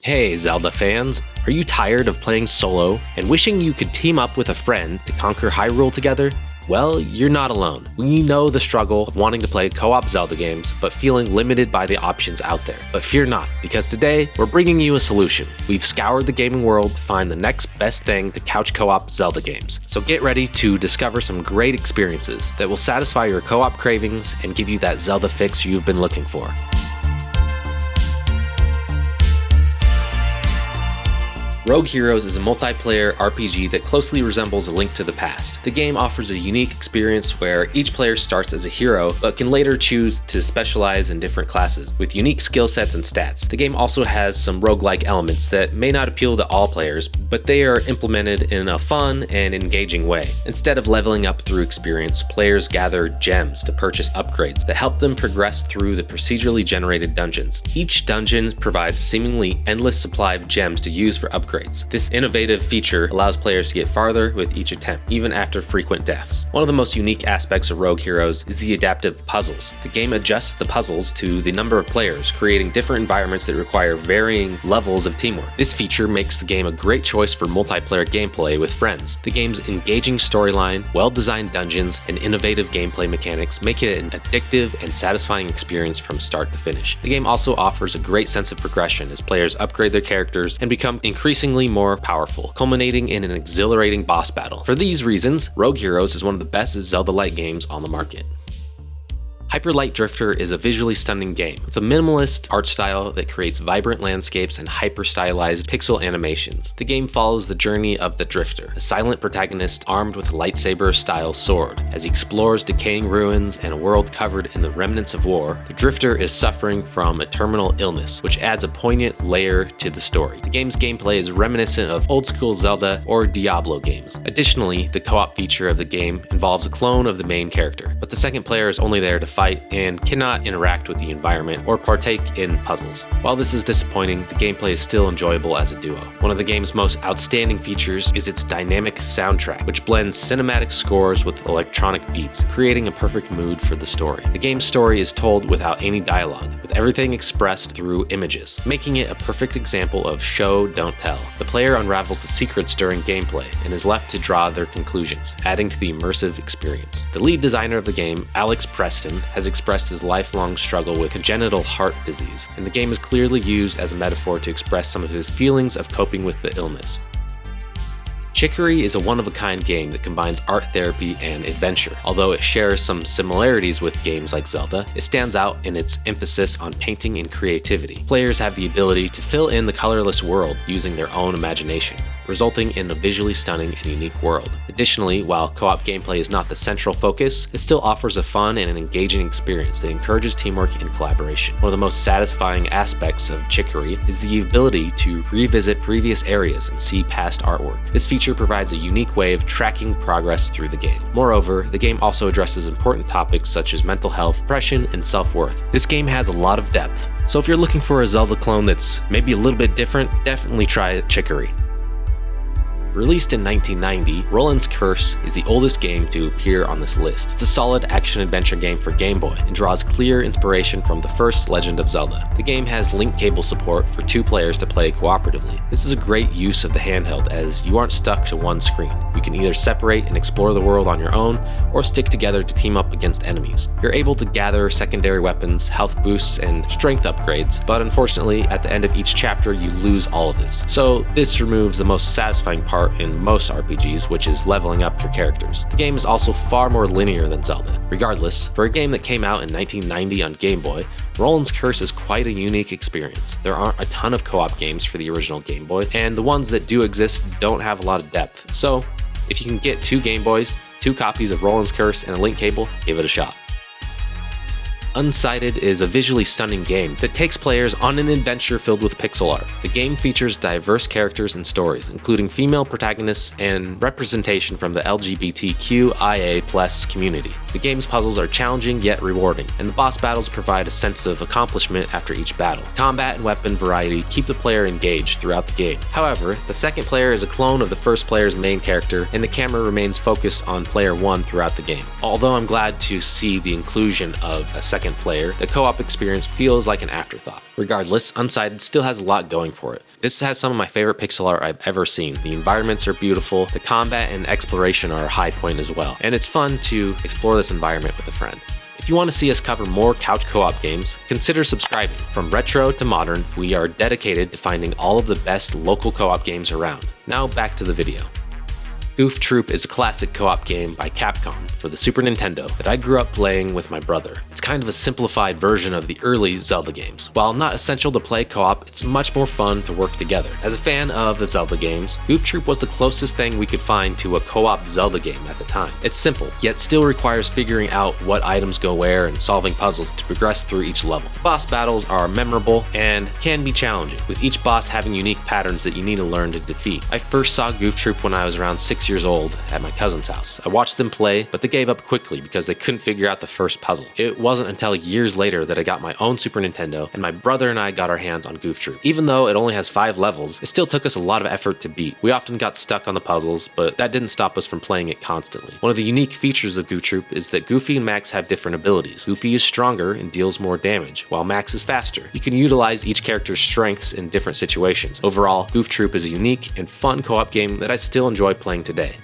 Hey Zelda fans, are you tired of playing solo and wishing you could team up with a friend to conquer Hyrule together? Well, you're not alone. We know the struggle of wanting to play co-op Zelda games, but feeling limited by the options out there. But fear not, because today, we're bringing you a solution. We've scoured the gaming world to find the next best thing to couch co-op Zelda games. So get ready to discover some great experiences that will satisfy your co-op cravings and give you that Zelda fix you've been looking for. Rogue Heroes is a multiplayer RPG that closely resembles A Link to the Past. The game offers a unique experience where each player starts as a hero, but can later choose to specialize in different classes, with unique skill sets and stats. The game also has some roguelike elements that may not appeal to all players, but they are implemented in a fun and engaging way. Instead of leveling up through experience, players gather gems to purchase upgrades that help them progress through the procedurally generated dungeons. Each dungeon provides a seemingly endless supply of gems to use for upgrades. This innovative feature allows players to get farther with each attempt, even after frequent deaths. One of the most unique aspects of Rogue Heroes is the adaptive puzzles. The game adjusts the puzzles to the number of players, creating different environments that require varying levels of teamwork. This feature makes the game a great choice for multiplayer gameplay with friends. The game's engaging storyline, well-designed dungeons, and innovative gameplay mechanics make it an addictive and satisfying experience from start to finish. The game also offers a great sense of progression as players upgrade their characters and become increasingly more powerful, culminating in an exhilarating boss battle. For these reasons, Rogue Heroes is one of the best Zelda-like games on the market. Hyper Light Drifter is a visually stunning game with a minimalist art style that creates vibrant landscapes and hyper-stylized pixel animations. The game follows the journey of the Drifter, a silent protagonist armed with a lightsaber-style sword. As he explores decaying ruins and a world covered in the remnants of war, the Drifter is suffering from a terminal illness, which adds a poignant layer to the story. The game's gameplay is reminiscent of old-school Zelda or Diablo games. Additionally, the co-op feature of the game involves a clone of the main character, but the second player is only there to fight and cannot interact with the environment or partake in puzzles. While this is disappointing, the gameplay is still enjoyable as a duo. One of the game's most outstanding features is its dynamic soundtrack, which blends cinematic scores with electronic beats, creating a perfect mood for the story. The game's story is told without any dialogue, with everything expressed through images, making it a perfect example of show, don't tell. The player unravels the secrets during gameplay and is left to draw their conclusions, adding to the immersive experience. The lead designer of the game, Alex Preston, has expressed his lifelong struggle with congenital heart disease, and the game is clearly used as a metaphor to express some of his feelings of coping with the illness. Chicory is a one-of-a-kind game that combines art therapy and adventure. Although it shares some similarities with games like Zelda, it stands out in its emphasis on painting and creativity. Players have the ability to fill in the colorless world using their own imagination, resulting in a visually stunning and unique world. Additionally, while co-op gameplay is not the central focus, it still offers a fun and an engaging experience that encourages teamwork and collaboration. One of the most satisfying aspects of Chicory is the ability to revisit previous areas and see past artwork. This feature provides a unique way of tracking progress through the game. Moreover, the game also addresses important topics such as mental health, depression, and self-worth. This game has a lot of depth, so if you're looking for a Zelda clone that's maybe a little bit different, definitely try Chicory. Released in 1990, Rolan's Curse is the oldest game to appear on this list. It's a solid action-adventure game for Game Boy and draws clear inspiration from the first Legend of Zelda. The game has link cable support for 2 players to play cooperatively. This is a great use of the handheld as you aren't stuck to one screen. You can either separate and explore the world on your own or stick together to team up against enemies. You're able to gather secondary weapons, health boosts, and strength upgrades, but unfortunately, at the end of each chapter, you lose all of this. So this removes the most satisfying part in most RPGs, which is leveling up your characters. The game is also far more linear than Zelda. Regardless, for a game that came out in 1990 on Game Boy, Rolan's Curse is quite a unique experience. There aren't a ton of co-op games for the original Game Boy, and the ones that do exist don't have a lot of depth. So, if you can get 2 Game Boys, 2 copies of Rolan's Curse, and a link cable, give it a shot. Unsighted is a visually stunning game that takes players on an adventure filled with pixel art. The game features diverse characters and stories, including female protagonists and representation from the LGBTQIA+ community. The game's puzzles are challenging yet rewarding, and the boss battles provide a sense of accomplishment after each battle. Combat and weapon variety keep the player engaged throughout the game. However, the second player is a clone of the first player's main character, and the camera remains focused on player 1 throughout the game. Although I'm glad to see the inclusion of a second second player, the co-op experience feels like an afterthought. Regardless, Unsighted still has a lot going for it. This has some of my favorite pixel art I've ever seen. The environments are beautiful, the combat and exploration are a high point as well, and it's fun to explore this environment with a friend. If you want to see us cover more couch co-op games, consider subscribing. From retro to modern, we are dedicated to finding all of the best local co-op games around. Now back to the video. Goof Troop is a classic co-op game by Capcom for the Super Nintendo that I grew up playing with my brother. It's kind of a simplified version of the early Zelda games. While not essential to play co-op, it's much more fun to work together. As a fan of the Zelda games, Goof Troop was the closest thing we could find to a co-op Zelda game at the time. It's simple, yet still requires figuring out what items go where and solving puzzles to progress through each level. Boss battles are memorable and can be challenging, with each boss having unique patterns that you need to learn to defeat. I first saw Goof Troop when I was around 6 years old at my cousin's house. I watched them play, but they gave up quickly because they couldn't figure out the first puzzle. It wasn't until years later that I got my own Super Nintendo and my brother and I got our hands on Goof Troop. Even though it only has 5 levels, it still took us a lot of effort to beat. We often got stuck on the puzzles, but that didn't stop us from playing it constantly. One of the unique features of Goof Troop is that Goofy and Max have different abilities. Goofy is stronger and deals more damage, while Max is faster. You can utilize each character's strengths in different situations. Overall, Goof Troop is a unique and fun co-op game that I still enjoy playing today.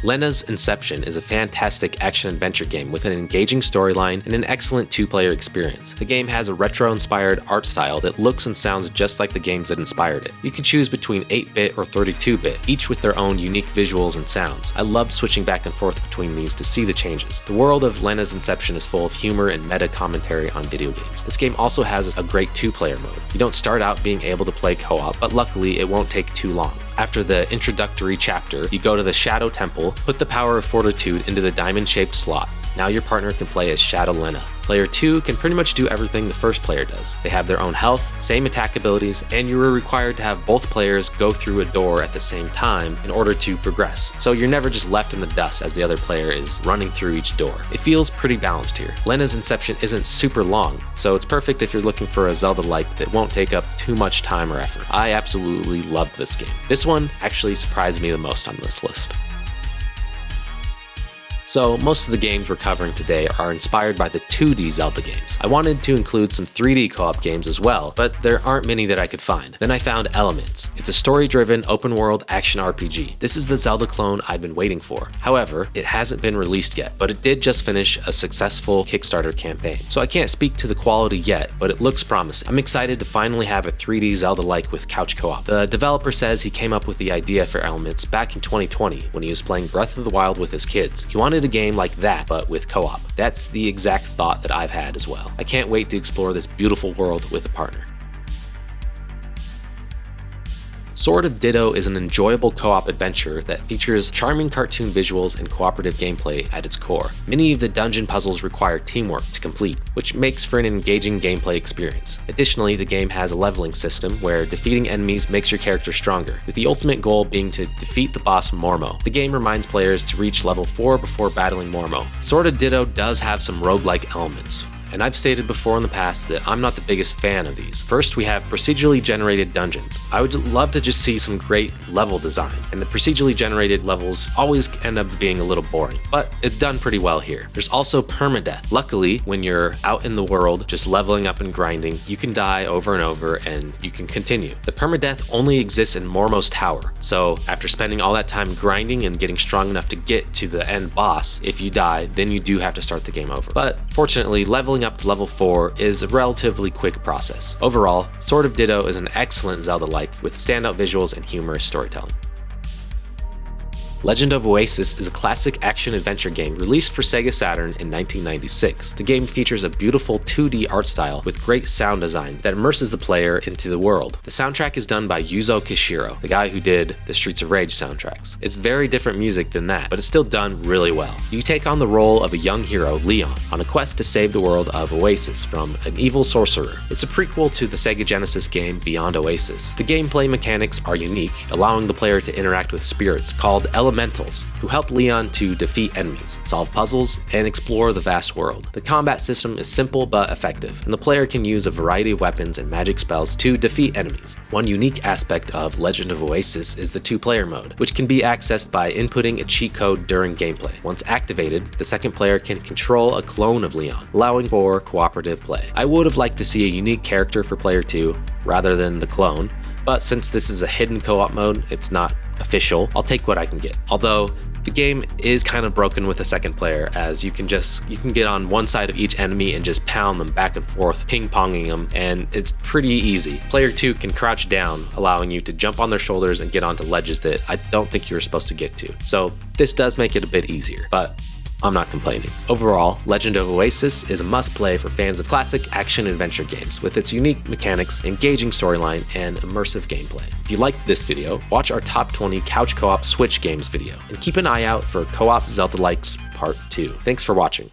Lenna's Inception is a fantastic action-adventure game with an engaging storyline and an excellent 2-player experience. The game has a retro-inspired art style that looks and sounds just like the games that inspired it. You can choose between 8-bit or 32-bit, each with their own unique visuals and sounds. I loved switching back and forth between these to see the changes. The world of Lenna's Inception is full of humor and meta commentary on video games. This game also has a great 2-player mode. You don't start out being able to play co-op, but luckily it won't take too long. After the introductory chapter, you go to the Shadow Temple, put the power of fortitude into the diamond-shaped slot. Now your partner can play as Shadow Lenna. Player 2 can pretty much do everything the first player does. They have their own health, same attack abilities, and you are required to have both players go through a door at the same time in order to progress. So you're never just left in the dust as the other player is running through each door. It feels pretty balanced here. Lenna's Inception isn't super long, so it's perfect if you're looking for a Zelda-like that won't take up too much time or effort. I absolutely loved this game. This one actually surprised me the most on this list. So most of the games we're covering today are inspired by the 2D Zelda games. I wanted to include some 3D co-op games as well, but there aren't many that I could find. Then I found Elements. It's a story-driven, open-world action RPG. This is the Zelda clone I've been waiting for. However, it hasn't been released yet, but it did just finish a successful Kickstarter campaign. So I can't speak to the quality yet, but it looks promising. I'm excited to finally have a 3D Zelda-like with couch co-op. The developer says he came up with the idea for Elements back in 2020 when he was playing Breath of the Wild with his kids. He wanted a game like that, but with co-op. That's the exact thought that I've had as well. I can't wait to explore this beautiful world with a partner. Swords of Ditto is an enjoyable co-op adventure that features charming cartoon visuals and cooperative gameplay at its core. Many of the dungeon puzzles require teamwork to complete, which makes for an engaging gameplay experience. Additionally, the game has a leveling system where defeating enemies makes your character stronger, with the ultimate goal being to defeat the boss Mormo. The game reminds players to reach level 4 before battling Mormo. Swords of Ditto does have some roguelike elements, and I've stated before in the past that I'm not the biggest fan of these. First, we have procedurally generated dungeons. I would love to just see some great level design, and the procedurally generated levels always end up being a little boring, but it's done pretty well here. There's also permadeath. Luckily, when you're out in the world just leveling up and grinding, you can die over and over and you can continue. The permadeath only exists in Mormo's Tower, so after spending all that time grinding and getting strong enough to get to the end boss, if you die, then you do have to start the game over. But fortunately, leveling up to level 4 is a relatively quick process. Overall, Swords of Ditto is an excellent Zelda-like with standout visuals and humorous storytelling. Legend of Oasis is a classic action-adventure game released for Sega Saturn in 1996. The game features a beautiful 2D art style with great sound design that immerses the player into the world. The soundtrack is done by Yuzo Koshiro, the guy who did the Streets of Rage soundtracks. It's very different music than that, but it's still done really well. You take on the role of a young hero, Leon, on a quest to save the world of Oasis from an evil sorcerer. It's a prequel to the Sega Genesis game Beyond Oasis. The gameplay mechanics are unique, allowing the player to interact with spirits called elementals elementals, who help Leon to defeat enemies, solve puzzles, and explore the vast world. The combat system is simple but effective, and the player can use a variety of weapons and magic spells to defeat enemies. One unique aspect of Legend of Oasis is the two-player mode, which can be accessed by inputting a cheat code during gameplay. Once activated, the second player can control a clone of Leon, allowing for cooperative play. I would have liked to see a unique character for player 2 rather than the clone, but since this is a hidden co-op mode, it's not official, I'll take what I can get. Although the game is kind of broken with a second player, as you can get on one side of each enemy and just pound them back and forth, ping-ponging them, and it's pretty easy. Player 2 can crouch down, allowing you to jump on their shoulders and get onto ledges that I don't think you were supposed to get to. So this does make it a bit easier, but I'm not complaining. Overall, Legend of Oasis is a must-play for fans of classic action-adventure games, with its unique mechanics, engaging storyline, and immersive gameplay. If you liked this video, watch our top 20 couch co-op Switch games video, and keep an eye out for co-op Zelda-likes Part 2. Thanks for watching.